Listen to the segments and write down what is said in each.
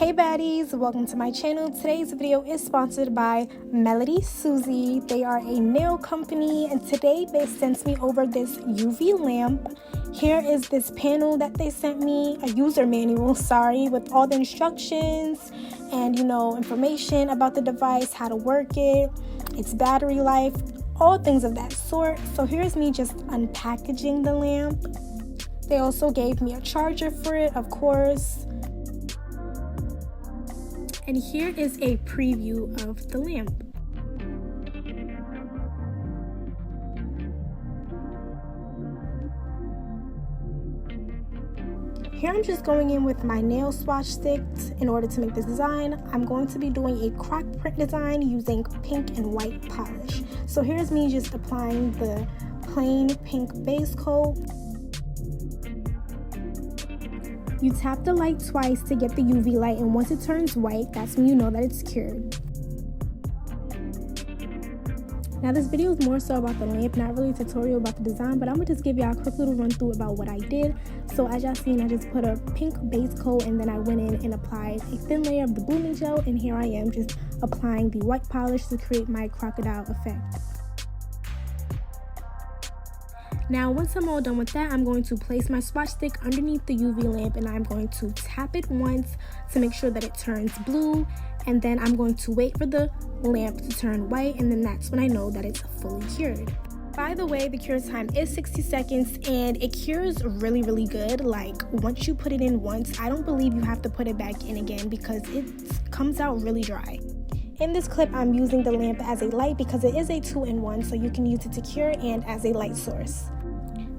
Hey baddies, welcome to my channel. Today's video is sponsored by Melody Susie. They are a nail company and today they sent me over this UV lamp. Here is this panel that they sent me, a user manual, with all the instructions and information about the device, how to work it, its battery life, all things of that sort. So here's me just unpackaging the lamp. They also gave me a charger for it, of course. And here is a preview of the lamp. Here I'm just going in with my nail swatch sticks in order to make this design. I'm going to be doing a croc print design using pink and white polish. So here's me just applying the plain pink base coat. You tap the light twice to get the UV light, and once it turns white, that's when you know that it's cured. Now this video is more so about the lamp, not really a tutorial about the design, but I'm gonna just give y'all a quick little run through about what I did. So as y'all seen, I just put a pink base coat and then I went in and applied a thin layer of the blooming gel, and here I am just applying the white polish to create my crocodile effect. Now once I'm all done with that, I'm going to place my swatch stick underneath the UV lamp and I'm going to tap it once to make sure that it turns blue, and then I'm going to wait for the lamp to turn white, and then that's when I know that it's fully cured. By the way, the cure time is 60 seconds and it cures really good. Like once you put it in once, I don't believe you have to put it back in again because it comes out really dry. In this clip, I'm using the lamp as a light because it is a 2-in-1, so you can use it to cure and as a light source.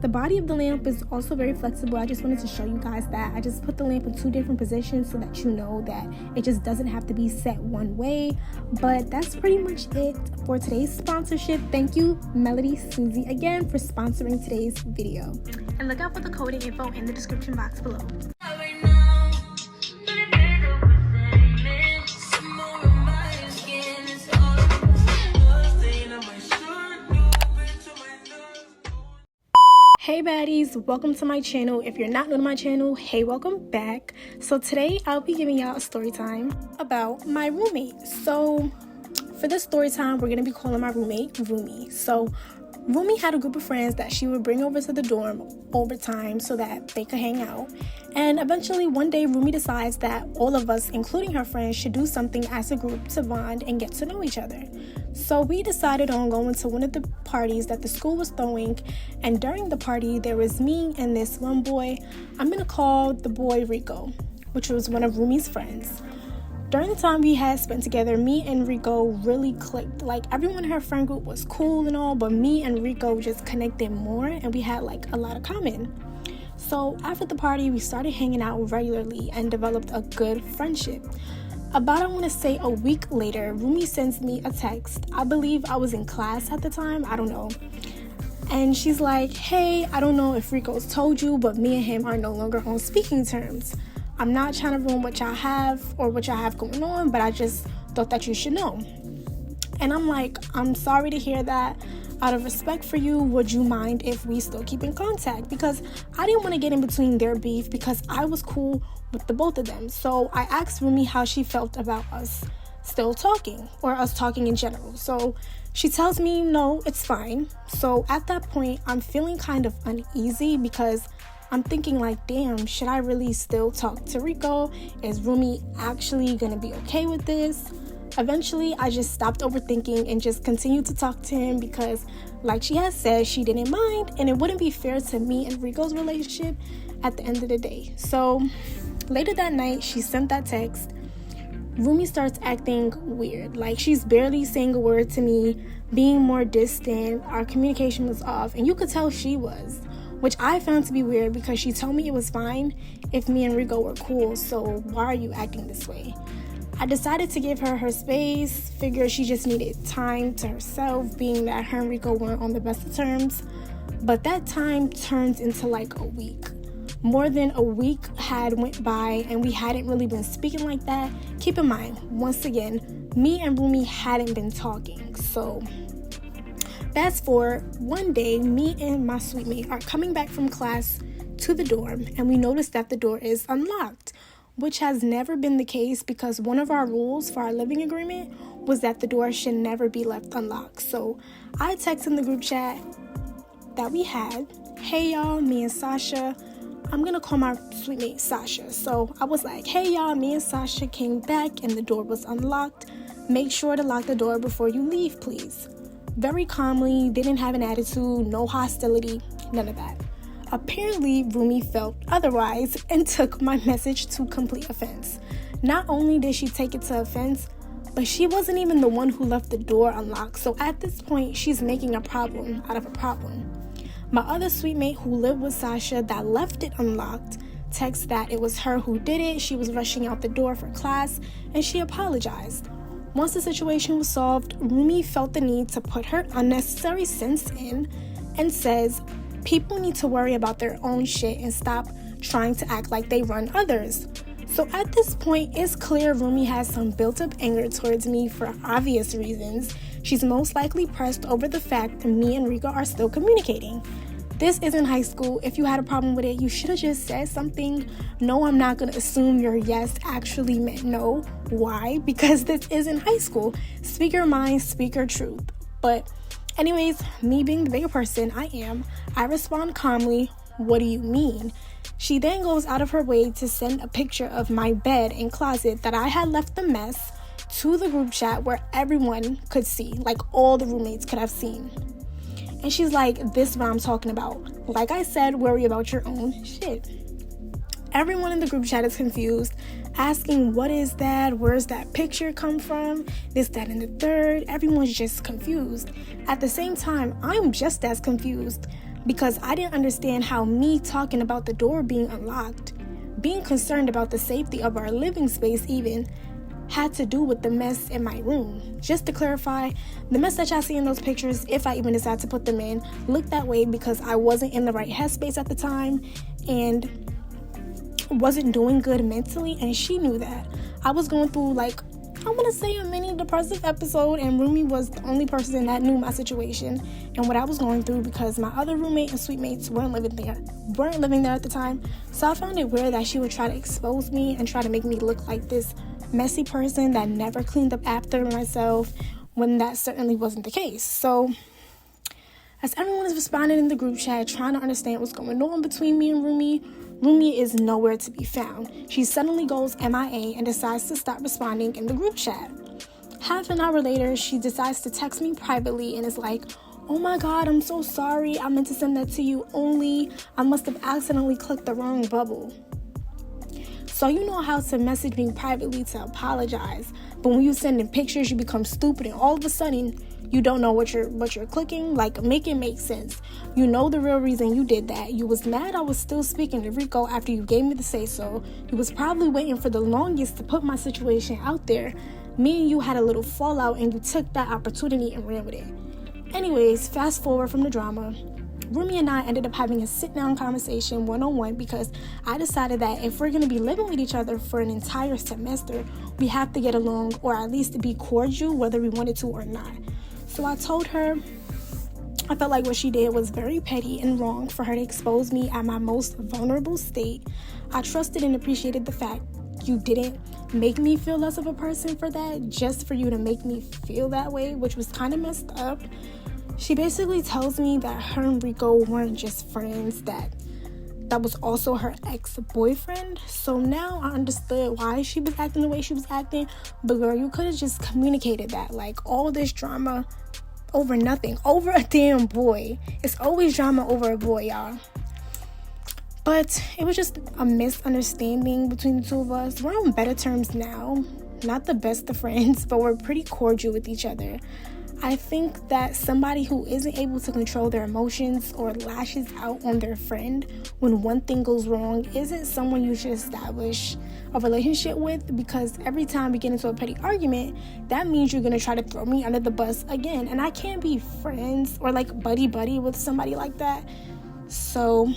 The body of the lamp is also very flexible. I just wanted to show you guys that. I just put the lamp in 2 different positions so that you know that it just doesn't have to be set one way. But that's pretty much it for today's sponsorship. Thank you, Melody Susie, again for sponsoring today's video. And look out for the coding info in the description box below. Hey baddies, welcome to my channel. If you're not new to my channel, hey, welcome back. So today I'll be giving y'all a story time about my roommate. So for this story time, we're gonna be calling my roommate Rumi. So Rumi had a group of friends that she would bring over to the dorm over time so that they could hang out. And eventually one day Rumi decides that all of us, including her friends, should do something as a group to bond and get to know each other. So we decided on going to one of the parties that the school was throwing, and during the party there was me and this one boy. I'm gonna call the boy Rico, which was one of Rumi's friends. During the time we had spent together, me and Rico really clicked. Like everyone in her friend group was cool and all, but me and Rico just connected more and we had like a lot of common. So after the party, we started hanging out regularly and developed a good friendship. About, I want to say, a week later, Rumi sends me a text. I believe I was in class at the time, I don't know. And she's like, hey, I don't know if Rico's told you, but me and him are no longer on speaking terms. I'm not trying to ruin what y'all have or what y'all have going on, but I just thought that you should know. And I'm like, I'm sorry to hear that. Out of respect for you, would you mind if we still keep in contact? Because I didn't want to get in between their beef because I was cool with the both of them. So I asked Rumi how she felt about us still talking or us talking in general. So she tells me, no, it's fine. So at that point, I'm feeling kind of uneasy because I'm thinking like, damn, should I really still talk to Rico? Is Rumi actually gonna be okay with this? Eventually, I just stopped overthinking and just continued to talk to him because, like she has said, she didn't mind and it wouldn't be fair to me and Rico's relationship at the end of the day. So later that night, she sent that text. Rumi starts acting weird. Like she's barely saying a word to me, being more distant. Our communication was off and you could tell she was, which I found to be weird because she told me it was fine if me and Rico were cool. So why are you acting this way? I decided to give her her space, figured she just needed time to herself, being that her and Rico weren't on the best of terms. But that time turned into like a week. More than a week had went by and we hadn't really been speaking like that. Keep in mind, once again, me and Rumi hadn't been talking. So fast forward, one day, me and my suite mate are coming back from class to the dorm and we notice that the door is unlocked. which has never been the case because one of our rules for our living agreement was that the door should never be left unlocked. So I texted in the group chat that we had, hey y'all, me and Sasha, I'm gonna call my sweet mate Sasha. So I was like, hey y'all, me and Sasha came back and the door was unlocked. Make sure to lock the door before you leave, please. Very calmly, didn't have an attitude, no hostility, none of that. Apparently, Rumi felt otherwise and took my message to complete offense. Not only did she take it to offense, but she wasn't even the one who left the door unlocked. So at this point, she's making a problem out of a problem. My other sweet mate who lived with Sasha that left it unlocked texted that it was her who did it. She was rushing out the door for class and she apologized. Once the situation was solved, Rumi felt the need to put her unnecessary sense in and says, people need to worry about their own shit and stop trying to act like they run others. So at this point, it's clear Rumi has some built-up anger towards me for obvious reasons. She's most likely pressed over the fact that me and Rika are still communicating. This isn't high school. If you had a problem with it, you should have just said something. No, I'm not going to assume your yes actually meant no. Why? Because this isn't high school. Speak your mind, speak your truth. But anyways, me being the bigger person I am, I respond calmly, what do you mean? She then goes out of her way to send a picture of my bed and closet that I had left a mess to the group chat where everyone could see, like all the roommates could have seen. And she's like, this is what I'm talking about. Like I said, worry about your own shit. Everyone in the group chat is confused, asking what is that? Where's that picture come from? This, that, and the third. Everyone's just confused. At the same time, I'm just as confused because I didn't understand how me talking about the door being unlocked, being concerned about the safety of our living space even, had to do with the mess in my room. Just to clarify, the mess that y'all see in those pictures, if I even decide to put them in, looked that way because I wasn't in the right headspace at the time and wasn't doing good mentally, and she knew that. I was going through, like, I want to say a mini depressive episode, and Rumi was the only person that knew my situation and what I was going through because my other roommate and sweet mates weren't living there at the time. So I found it weird that she would try to expose me and try to make me look like this messy person that never cleaned up after myself when that certainly wasn't the case. So as everyone is responding in the group chat trying to understand what's going on between me and Rumi is nowhere to be found. She suddenly goes MIA and decides to stop responding in the group chat. Half an hour later, she decides to text me privately and is like, oh my god, I'm so sorry, I meant to send that to you only, I must have accidentally clicked the wrong bubble. So you know how to message me privately to apologize, but when you send in pictures, you become stupid and all of a sudden, you don't know what you're clicking. Like, make it make sense. You know the real reason you did that. You was mad I was still speaking to Rico after you gave me the say-so. You was probably waiting for the longest to put my situation out there. Me and you had a little fallout and you took that opportunity and ran with it. Anyways, fast forward from the drama. Rumi and I ended up having a sit-down conversation one-on-one because I decided that if we're going to be living with each other for an entire semester, we have to get along or at least be cordial whether we wanted to or not. So I told her I felt like what she did was very petty and wrong for her to expose me at my most vulnerable state. I trusted and appreciated the fact you didn't make me feel less of a person for that, just for you to make me feel that way, which was kind of messed up. She basically tells me that her and Rico weren't just friends, that was also her ex-boyfriend. So now I understood why she was acting the way she was acting. But girl, you could have just communicated that. Like, all this drama over nothing, over a damn boy. It's always drama over a boy, y'all. But it was just a misunderstanding between the two of us. We're on better terms now. Not the best of friends, but we're pretty cordial with each other. I think that somebody who isn't able to control their emotions or lashes out on their friend when one thing goes wrong isn't someone you should establish a relationship with, because every time we get into a petty argument, that means you're going to try to throw me under the bus again. And I can't be friends or like buddy with somebody like that. So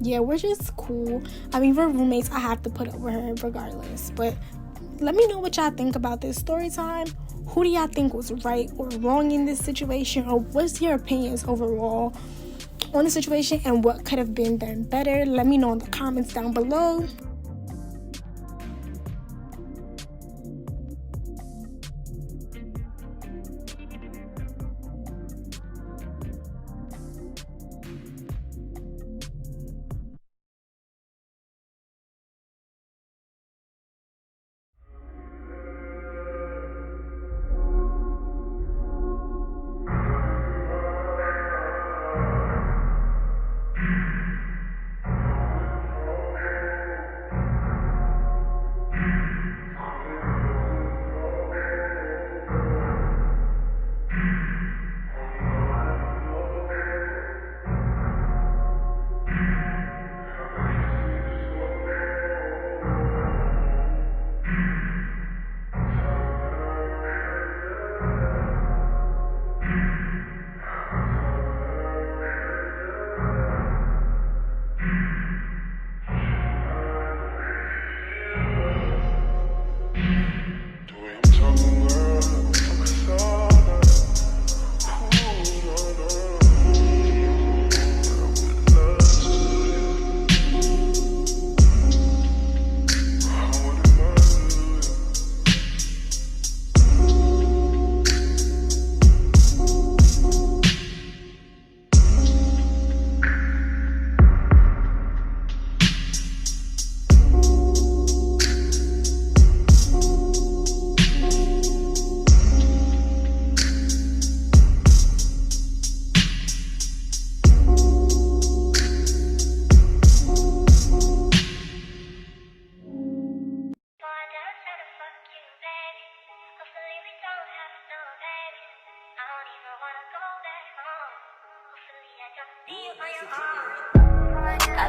yeah, we're just cool. I mean, we're roommates. I have to put up with her regardless. But let me know what y'all think about this story time. Who do y'all think was right or wrong in this situation? Or what's your opinions overall on the situation and what could have been done better? Let me know in the comments down below. I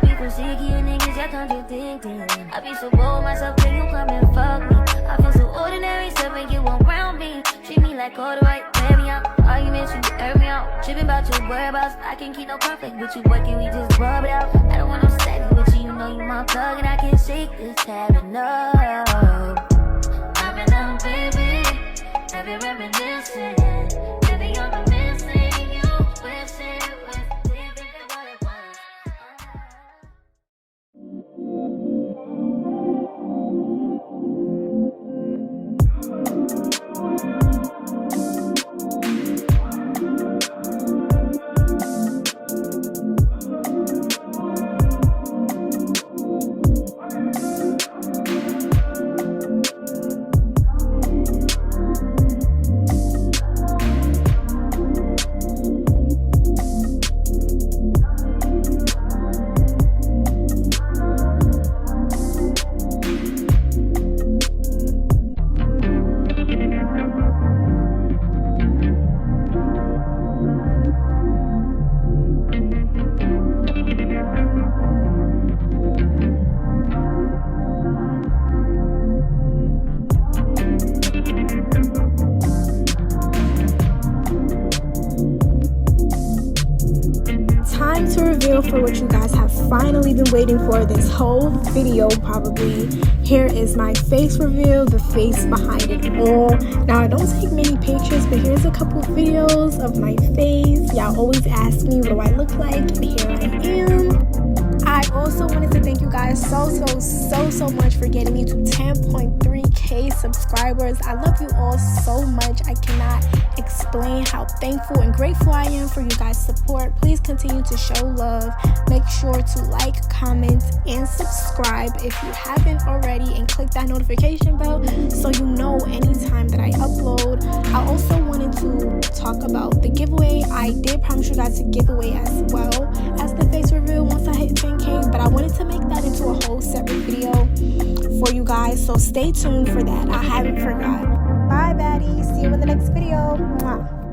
be pussyky and niggas, y'all contradicting. I be so bold myself, till you come and fuck me. I feel so ordinary, stuff and you won't round me. Treat me like all the right, wear me out. Arguments, you air me out. Tripping about your whereabouts, I can't keep no conflict with you, boy, can we just rub it out? I don't want no steady with you, you know you my plug, and I can't shake this habit, no. Up and down, baby, have you reminiscing? Baby, you're missing, you wishing with different than what it was. Time to reveal for what you guys have finally been waiting for this whole video probably. Here is my face reveal, the face behind it all. Now I don't take many pictures, but here's a couple videos of my face. Y'all always ask me what do I look like, and here I am. I also wanted to thank you guys so much for getting me to 10.3k subscribers. I love you all so much. I cannot explain how thankful and grateful I am for you guys' support. Please continue to show love. Make sure to like, comment, and subscribe if you haven't already, and click that notification bell so you know anytime that I upload. I also wanted to talk about the giveaway. I did promise you guys a giveaway as well as the face reveal once I hit 10k, but I wanted to make that into a whole separate video for you guys, so stay tuned for that. I haven't forgot. Bye, Baddies. See you in the next video. Mwah.